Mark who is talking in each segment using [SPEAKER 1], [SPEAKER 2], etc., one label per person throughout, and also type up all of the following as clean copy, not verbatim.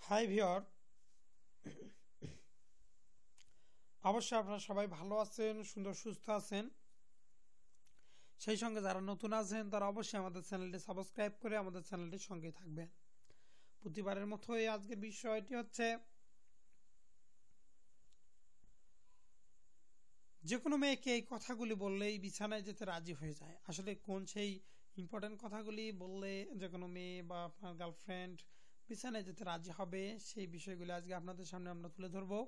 [SPEAKER 1] High viewer, অবশ্যই আপনারা সবাই ভালো আছেন, সুন্দর সুস্থ আছেন। সেই সঙ্গে যারা নতুন আছেন তারা অবশ্যই আমাদের চ্যানেলটি সাবস্ক্রাইব করে আমাদের চ্যানেলটির সঙ্গে থাকবেন। প্রতিবারের মতো এই আজকের বিষয়টি হচ্ছে যে কোনো মেয়েকে এই কথাগুলি বললেই বিছানায় যেতে রাজি হয়ে যায়। আসলে কোন সেই ইম্পর্টেন্ট কথাগুলি বললে যে কোনো মেয়ে বা আপনার গার্লফ্রেন্ড বিছানায় যেতে রাজি হবে, সেই বিষয়গুলি আজকে আপনাদের সামনে আমরা তুলে ধরবো।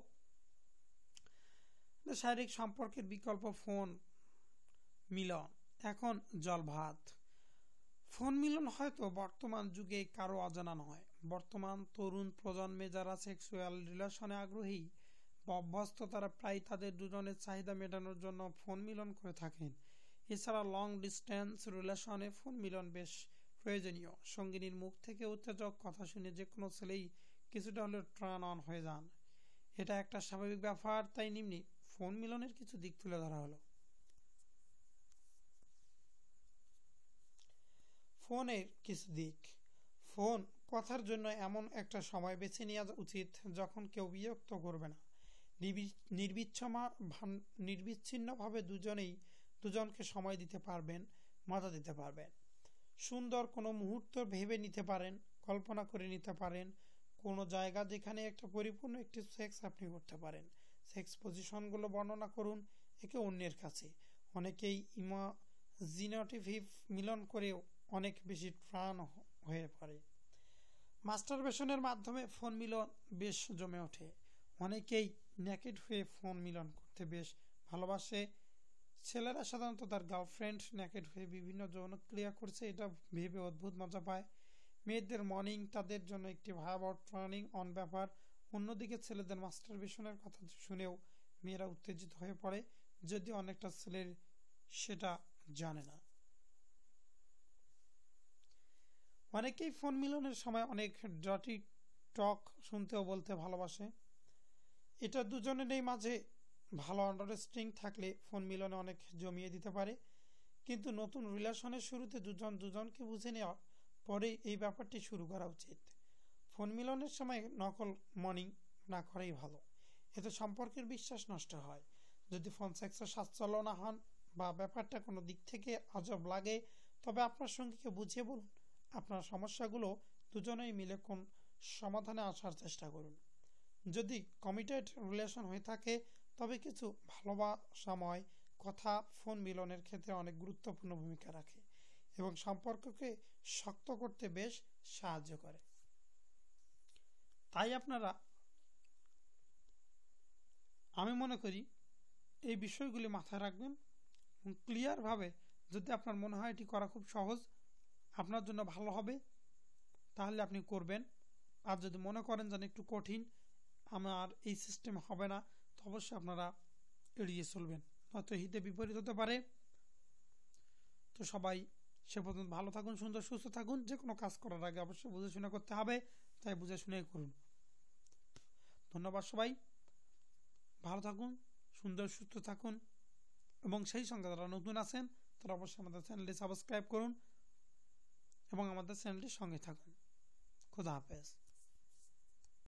[SPEAKER 1] শারীরিক সম্পর্কের বিকল্প ফোন মিলন এখন জল ভাত। ফোন মিলন হয়তো বর্তমান যুগে কারো অজানা নয়। বর্তমান তরুণ প্রজন্মে যারা সেক্সুয়াল রিলেশনে আগ্রহী বা অভ্যস্ত তারা প্রায় তাদের দুজনের চাহিদা মেটানোর জন্য ফোন মিলন করে থাকেন। এছাড়া লং ডিস্টেন্স রিলেশনে ফোন মিলন বেশ প্রয়োজনীয়। সঙ্গিনীর মুখ থেকে উত্তেজক কথা শুনে যে কোনো ছেলেই কিছুটা হলেও টার্ন অন হয়ে যান। এটা একটা স্বাভাবিক ব্যাপার। তাই নিম্নে ফোন মিলনের কিছু দিক তুলে ধরা হলো। ফোনের কিছু দিক। ফোন কথার জন্য এমন একটা সময় বেছে নেওয়া উচিত যখন কেউ বিরক্ত করবে না। নির্বিচ্ছিন্নভাবে দুজনকে সময় দিতে পারবেন, মজা দিতে পারবেন। সুন্দর কোনো মুহূর্ত ভেবে নিতে পারেন, কল্পনা করে নিতে পারেন। কোনো জায়গা যেখানে একটা পরিপূর্ণ একটি সেক্স আপনি করতে পারেন। সেক্স পজিশনগুলো বর্ণনা করুন একে অন্যের কাছে। অনেকেই ইমাজিনেটিভ মিলন করেও অনেক বেশি প্রাণ হয়ে পড়ে। মাস্টারবেশনের মাধ্যমে ফোন মিলন বেশ জমে ওঠে। অনেকেই নেকেড হয়ে ফোন মিলন করতে বেশ ভালোবাসে। ছেলেরা সাধারণত তার গার্লফ্রেন্ড নেকেড হয়ে বিভিন্ন যৌন ক্রিয়া করছে এটা ভেবে অদ্ভুত মজা পায়। মেয়েদের মর্নিং তাদের জন্য একটি ভয়াবহ টার্নিং অন ব্যাপার। অন্যদিকে ছেলেদের মাস্টারবেশনের কথা শুনেও মেয়েরা উত্তেজিত হয়ে পড়ে, যদিও অনেকটা ছেলের সেটা জানে না। অনেকেই ফোন মিলনের সময় অনেক ডটি টক শুনতেও বলতে ভালোবাসে। এটা দুজনেরই মাঝে ভালো আন্ডারস্ট্যান্ডিং থাকলে ফোন মিলনে অনেক জমিয়ে দিতে পারে। কিন্তু নতুন রিলেশনের শুরুতে দুজনকে বুঝে নেওয়া পরে এই ব্যাপারটি শুরু করা উচিত। ফোন মিলনের সময় নকল মর্নিং না করাই ভালো। এতে সম্পর্কের বিশ্বাস নষ্ট হয়। যদি ফোন সেক্সে স্বাচ্ছল্য না হন বা ব্যাপারটা কোনো দিক থেকে আজব লাগে, তবে আপনার সঙ্গীকে বুঝিয়ে বলুন আপনার সমস্যাগুলো দুজনেই মিলে কোন সমাধানে আসার চেষ্টা করুন। যদি কমিটেড রিলেশন হয়ে থাকে তবে কিছু ভালোবাসাময় কথা ফোন মিলনের ক্ষেত্রে অনেক গুরুত্বপূর্ণ ভূমিকা রাখে এবং সম্পর্ককে শক্ত করতে বেশ সাহায্য করে। তাই আমি মনে করি এই বিষয়গুলি মাথায় রাখবেন এবং ক্লিয়ারভাবে যদি আপনার মনে হয় এটি করা খুব সহজ, আপনার জন্য ভালো হবে, তাহলে আপনি করবেন। আর যদি মনে করেন যেন একটু কঠিন, আমার এই সিস্টেম হবে না, তো অবশ্যই আপনারা এড়িয়ে চলবেন, নয়তো হিতে বিপরীত হতে পারে। তো সবাই সে পর্যন্ত ভালো থাকুন, সুন্দর সুস্থ থাকুন। যে কোনো কাজ করার আগে অবশ্যই বুঝে শুনে করতে হবে, তাই বুঝে শুনে করুন। ধন্যবাদ সবাই, ভালো থাকুন, সুন্দর সুস্থ থাকুন এবং সেই সঙ্গে যারা নতুন আছেন তারা অবশ্যই আমাদের চ্যানেলটি সাবস্ক্রাইব করুন এবং আমাদের চ্যানেলটির সঙ্গে থাকুন। খুদা হাফেজ।